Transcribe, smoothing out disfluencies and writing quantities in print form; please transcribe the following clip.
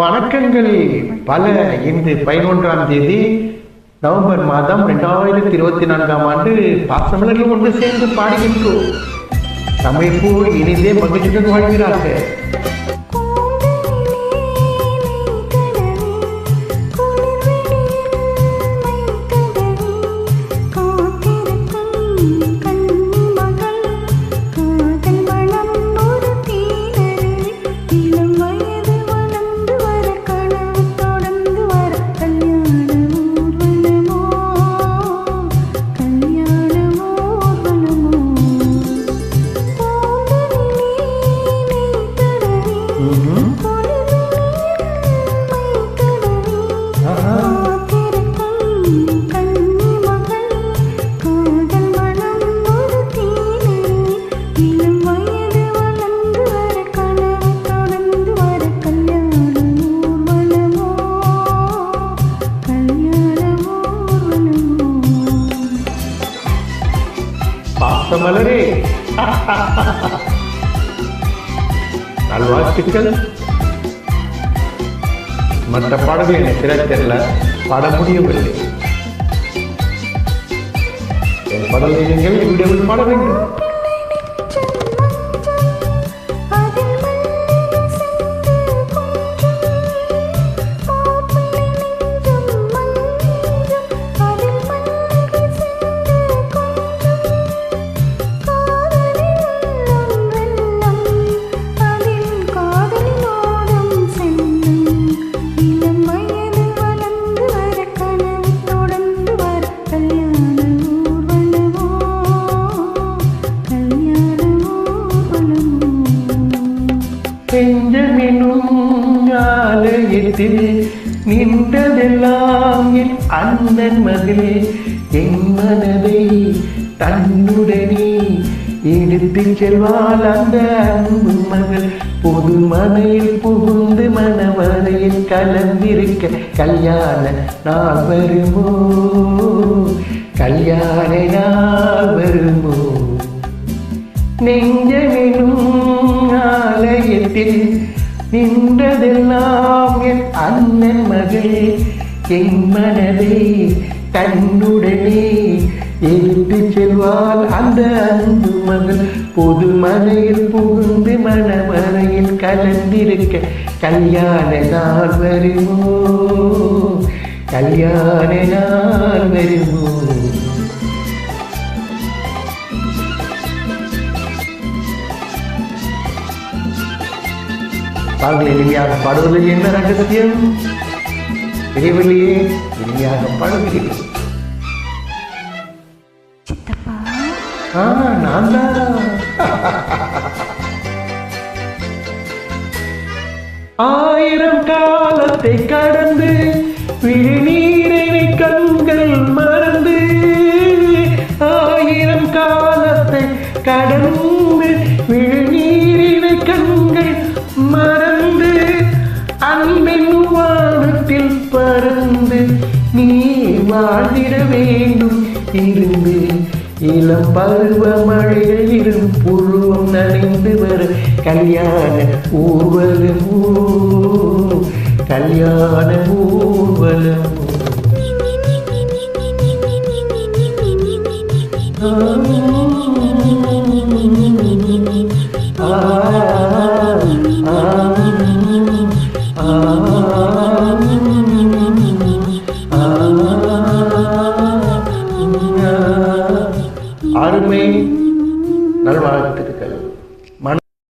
வணக்கங்கள் பல. இன்று 11ஆம் தேதி நவம்பர் மாதம் 2024ஆம் ஆண்டு பாசமலர்கள் ஒன்று சேர்ந்து பாடுகின்றோம். தமிழ் போல் இனிதே மகிழ்ச்சியுடன் வாழ்கிறார்கள். பாசமலரே நல்வாழ்த்துக்கள். மற்ற பாடல்கள் எனக்கு திரைத்தெல்ல பாட முடியவில்லை. என் பாடலை நீங்கள் வீடியோவில் பாட வேண்டும். ஆலயத்தில் நின்றதெல்லாம் என் அண்ணன் மகளே, என் மனதை தன்னுடனே எடுத்துச் செல்வாள் அந்த அன்பு மகள். பொது மனையில் புகுந்து மனவரையில் கலந்திருக்க கல்யாண நாள் வருமோ, கல்யாண நாள் வருமோ. நெஞ்சமெனும் ஆலயத்தில் நின்றதெல்லாம் என் அண்ணன் மகள், என் மனதை தன்னுடனே எடுத்து செல்வாள் அந்த அன்பு மகள். பொது மனையில் புகுந்து மனமறையில் கலந்திருக்க கல்யாண நாள் வருமோ, கல்யாண நாள் வருமோ. பாடல்கள் இனிமையாக பாடுவதில் என்ன ரகசியம்? இறைவெளியே இனிமையாக பாடுகிறீர்கள். நான் தான். ஆயிரம் காலத்தை கடந்து விழிநீரை கண்கள் மறந்து, ஆயிரம் காலத்தை கடந்து விழிநீரை கண்கள் மறந்து, அன்பின் வானத்தில் பறந்து நீ வாழ்ந்திட வேண்டும் இருந்து. இளம் பருவ மழையில் இரும் புழுவம் நனைந்து வர கல்யாண ஊர்வலமோ, கல்யாண ஊர்வலமோ. அருமை நல்வாழ்த்துக்கள்.